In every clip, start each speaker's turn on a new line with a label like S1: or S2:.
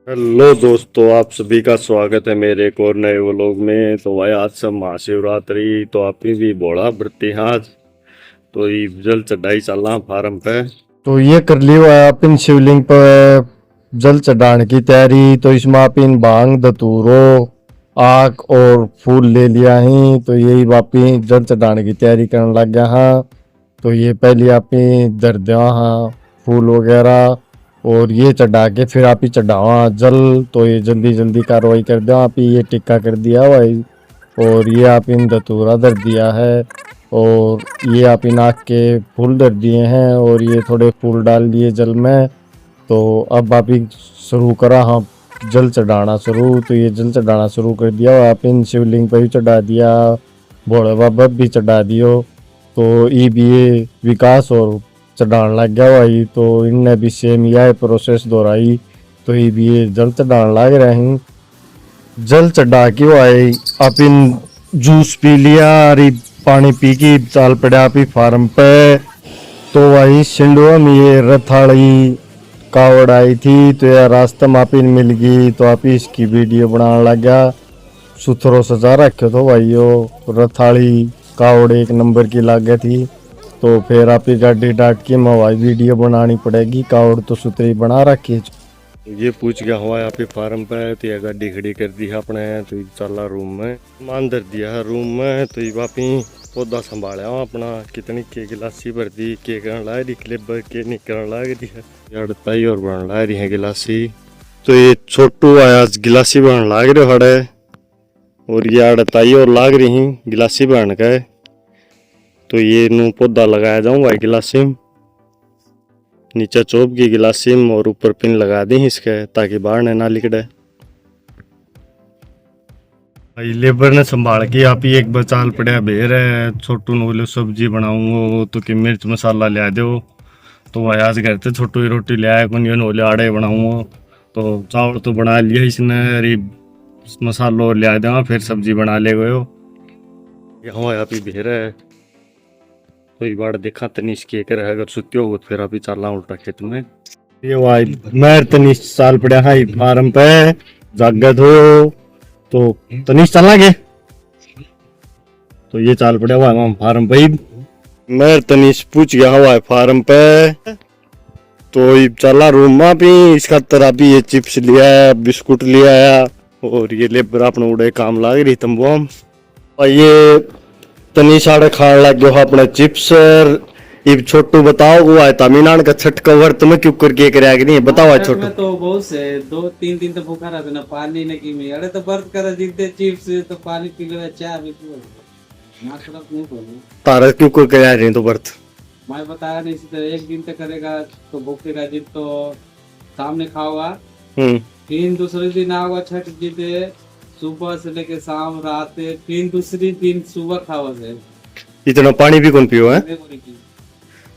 S1: Hello दोस्तों, आप सभी का स्वागत है मेरे एक और नए व्लॉग में। तो भाई आज से महाशिवरात्रि, तो आप भी बड़ा व्रती हैं आज। तो ये जल चढ़ाई चलना फार्म पे।
S2: तो ये कर ली हुआ है अपन शिवलिंग पर जल चढ़ाने की तैयारी। तो इसमें अपन भांग धतूरो आक और फूल ले लिया ही। तो यही वापी जल चढ़ाने की तैयारी करने लग गया हाँ। तो ये पहले आप धर दिया हाँ फूल वगैरह, और ये चढ़ा के फिर आप ही चढ़ावा जल। तो ये जल्दी जल्दी कार्रवाई कर दिया आप ही, ये टिक्का कर दिया भाई। और ये आप इन धतूरा धर दिया है, और ये आप इन आग के फूल धर दिए हैं, और ये थोड़े फूल डाल दिए जल में। तो अब आप ही शुरू करा हाँ जल चढ़ाना शुरू। तो ये जल चढ़ाना शुरू कर दिया, आप इन शिवलिंग पर भी चढ़ा दिया, भोले बाबा भी चढ़ा दियो। तो ये भी ये विकास और चढ़ाने लग गया भाई। तो इनने भी सेम यह प्रोसेस दोहराई। तो ये भी ये जल चढ़ाने लग रहे हैं। जल चढ़ा के भाई आप इन जूस पी लिया, अरे पानी पी के चाल पड़ा आप ही फार्म पे। तो भाई सिंडुआ में ये रथाड़ी कावड़ आई थी, तो यार रास्ता में आप इन मिल गई। तो आप ही इसकी वीडियो बनाने लग गया, सुथरो सजा रखे तो भाई यो रथाड़ी कावड़ एक नंबर की लागे थी। तो फिर आप ही गाड़ी डाट के मैं भाई वीडियो बनानी पड़ेगी, कावड़ तो सुथरी बना रखी।
S1: ये पूछ गया हुआ यहाँ पे फार्म पे। तो ये गाड़ी खड़ी कर दी है अपने। तो ये चला रूम में मान धर दिया है रूम में। तो ये वापी पौधा संभाला हूँ अपना। कितनी के गिलासी भर दी, के करने ला रही क्लिप के नहीं करने लाग रही है। अड़ताई और बन ला रही है गिलासी। तो ये छोटू आया गिलासी बन लाग रहे हड़े, और ये अड़ताई और लाग रही हैं गिलासी बन का। तो ये नू पौधा लगाया जाऊँ भाई गिलासी में, नीचे चोप की गिलासी में, और ऊपर पिन लगा दी इसके ताकि बाहर ना लिकड़े। भाई लेबर ने संभाल के आप ही एक बचाल पड़ा बेर है। छोटू ने बोले सब्जी बनाऊंगो तो कि मिर्च मसाला लिया दो। तो भाई आज घर से छोटू ही रोटी ले आया, कोई बोले आड़े बनाऊंगो। तो चावल तो बना लिया इसने, अरे मसालो लिया देगा फिर सब्जी बना ले गयो। यहाँ आप ही बेर है। तो ये बार देखा तनीश के कर अगर सुत्यो हो तो फिर अभी चलना उल्टा खेत में। ये भाई मैं तनीश साल पड़ा है फार्म पे जागत हो। तो तनीश चलना के। तो ये चाल पड़ा हुआ है फार्म पे। मैं तनीश पूछ गया हुआ है फार्म पे। तो ये चला रूम में भी इसका तरह भी ये चिप्स लिया है, बिस्कुट लिया है, और ये लेबर अपने उड़े काम लाग रही तंबू। और ये तनीश आड़े खान लग गयो अपने चिप्स। ये छोटू बताओ वो है तमिलनाडु का छठ का व्रत में क्यों करके कराया कि नहीं बताओ छोटू।
S3: मैं तो बहुत से 2-3 दिन तो भूखा रहता ना, पानी नहीं की में अरे तो व्रत कर जीते चिप्स तो पानी पी ले चाय भी पी ना तरफ नहीं बोलूं।
S1: तारा क्यों कर कराया रही तो व्रत
S3: मैं बताया नहीं इसी तरह एक दिन तक करेगा तो भूखेगा दिन तो सामने खाओगा। 3 दूसरे दिन आओगा छठ जीते सुबह से लेके शाम रात, फिर दूसरी दिन सुबह खाओ से
S1: इतना पानी भी कौन पियो है।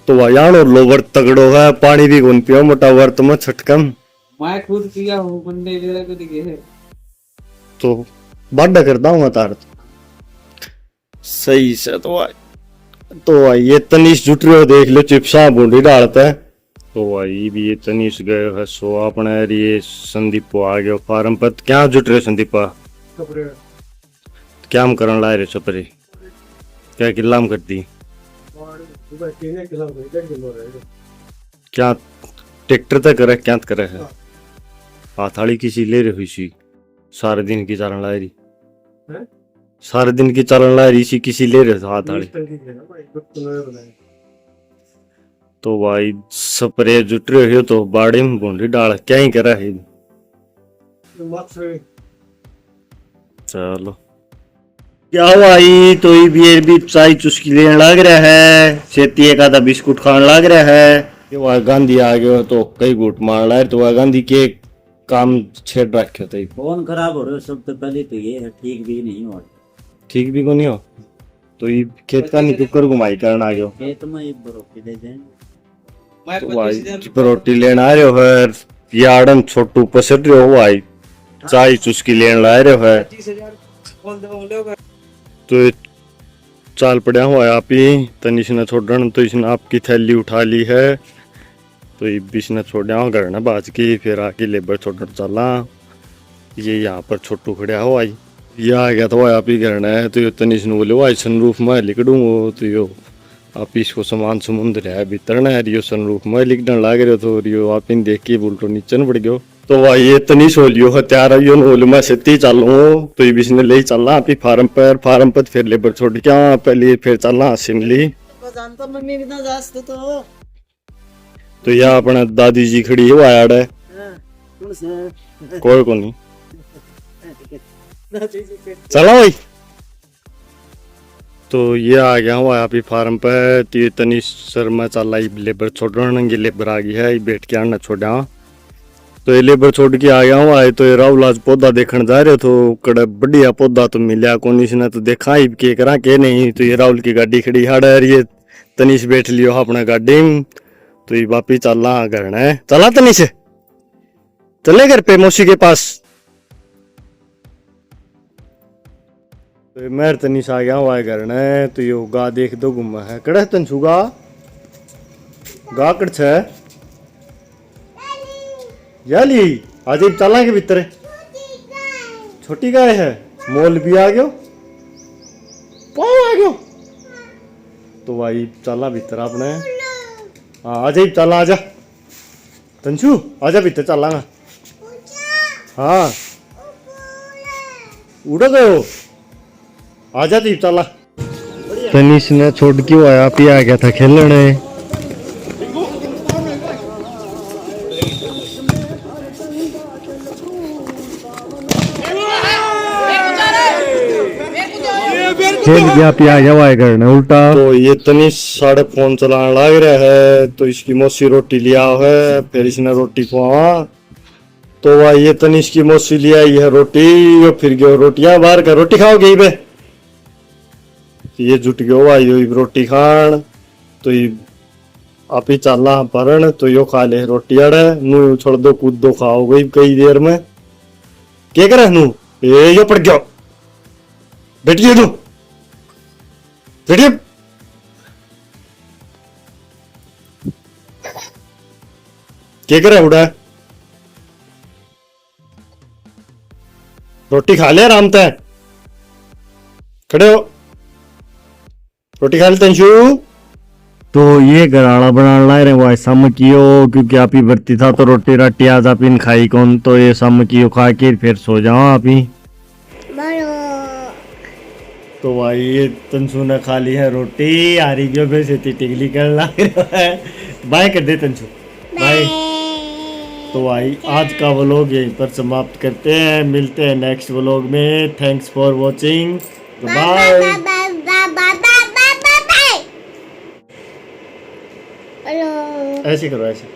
S1: तो यार और लो व्रत तगड़ो है, पानी भी कौन पियो मोटा व्रत में छठकम।
S3: मैं खुद किया हूँ बंदे ले को दिखे
S1: तो बाडा करता हूँ तार सही से। तो ये तनीश जुट रहे हो देख लो, चिप्सा बूंदी डालता है। तो भाई भी ये तनीश गए है सो अपने ये संदीप आ गयो फार्म पर। क्या जुट रहे संदीपा, क्या हम करन लाए रे छपरे, क्या किल्ला में कर दी क्या ट्रैक्टर तक करे क्या करे है। हाथाड़ी किसी ले रही हुई सी सारे दिन की चालन ला रही, सारे दिन की चालन ला रही सी किसी ले रहे हाथाड़ी। तो भाई स्प्रे जुट रहे हो तो बाड़ी में बूंदी डाल क्या ही करा है। चलो क्या भाई। तो ये भी चाय चुस्की लेने लग रहा है, खेती एक आधा बिस्कुट खाने लग रहा है। ये वह गांधी आ गयो तो कई घूट मार ला। तो वह गांधी के काम छेड़ रखे थे।
S4: फोन खराब हो रहा है सब तो पहले तो ये है, ठीक भी नहीं हो
S1: ठीक भी को नहीं हो। तो ये खेत का नहीं कुकर घुमाई करना आ गयो।
S4: खेत में ये बरोकी दे दें।
S1: तो भाई रोटी लेने आ रहे हो है, ये आड़न छोटू पसट रहे हो भाई, चाय चुस्की लेने ला रहे हो है। तो चाल पड़ा हुआ है आप ही। तनिष ने छोड़न तो इसने आपकी थैली उठा ली है। तो ये बीच ने छोड़ा घर ना बाज की फिर आके लेबर छोड़ चला। ये यहाँ पर छोटू खड़ा हो आई ये आ गया तो आप ही करना है तो ये तनिष ने बोले भाई सनरूफ में लिख दूंगा तो यो आप इसको सामान समुद्र है भीतर ना रियो सनरूफ में लिखने लग रहे तो रियो आप इन देख के बोल तो नीचे पड़ गयो तो भाई ये तनिष हो लियो हत्यार आइयो बोल मैं सीधी चलूँ तो ये बीच ने ले चलना आप फार्म पर फिर लेबर छोड़ के पहले फिर चलना शिमली
S5: जानता मम्मी बिना जास्त
S1: तो यहाँ अपना दादी जी खड़ी हो आया है कोई को नहीं चला भाई तो ये आ गया हूँ यहाँ पे फार्म पे तो ये तनिष शर्मा चला लेबर छोड़ने ये लेबर आ गई है ये बैठ के आना छोड़ा तो ये लेबर छोड़ के आ गया हूँ आए तो ये राहुल आज पौधा देखने जा रहे तो कड़ा बढ़िया पौधा तो मिला कौन इसने तो देखा ही के करा के नहीं तो ये राहुल की गाड़ी खड़ी हाड़ है ये तनिष बैठ लियो अपना गाड़ी में तो ये वापिस चलना घर है चला तनिष चले घर पे मौसी के पास तो मैं तनिष आ गया हूँ घर ने तो यो गा देख दो घुमा है कड़ा तनसू गा कड़ छे याली आज एक चला के भीतर छोटी गाय है मोल भी आ गयो पाओ आ गयो तो भाई चला भीतर आपने हाँ आजा ही चला आजा तंशु आजा भीतर चला ना हाँ उड़ गयो आजा दी चला
S2: तनिष ने छोड़ के आया भी आ गया था खेलने खेल गया भी आ गया हुआ है घर ने उल्टा
S1: तो ये तनिष साढ़े फोन चलाने लग रहा है तो इसकी मौसी रोटी लिया है फिर इसने रोटी खुआ तो वह ये तनिष की मौसी लिया ये रोटी और फिर गयो रोटियां बाहर का रोटी खाओगे बे ये जुट गयो भाई यो रोटी खान तो ये आप ही चलना भरण तो यो खा ले रोटी अड़े नू छोड़ दो कूद दो खाओगे कई देर में क्या करे नू ये यो पड़ गयो बैठिए तू बैठिए क्या करे उड़ा रोटी खा ले आराम से खड़े हो रोटी खा ले तंशु
S2: तो ये घराड़ा बनाने ला रहे वो सम कियो क्योंकि आप ही बरती था तो रोटी राटी आज आप इन खाई कौन तो ये सम कियो खा के फिर सो जाओ आप ही
S1: तो भाई ये तंशु ने खा ली है रोटी आ रही गयो फिर से टिकली कर ला है बाय कर दे तंशु बाय तो भाई आज का व्लॉग यहीं पर समाप्त करते हैं मिलते हैं नेक्स्ट व्लॉग में थैंक्स फॉर वॉचिंग बाय ऐसे करो ऐसे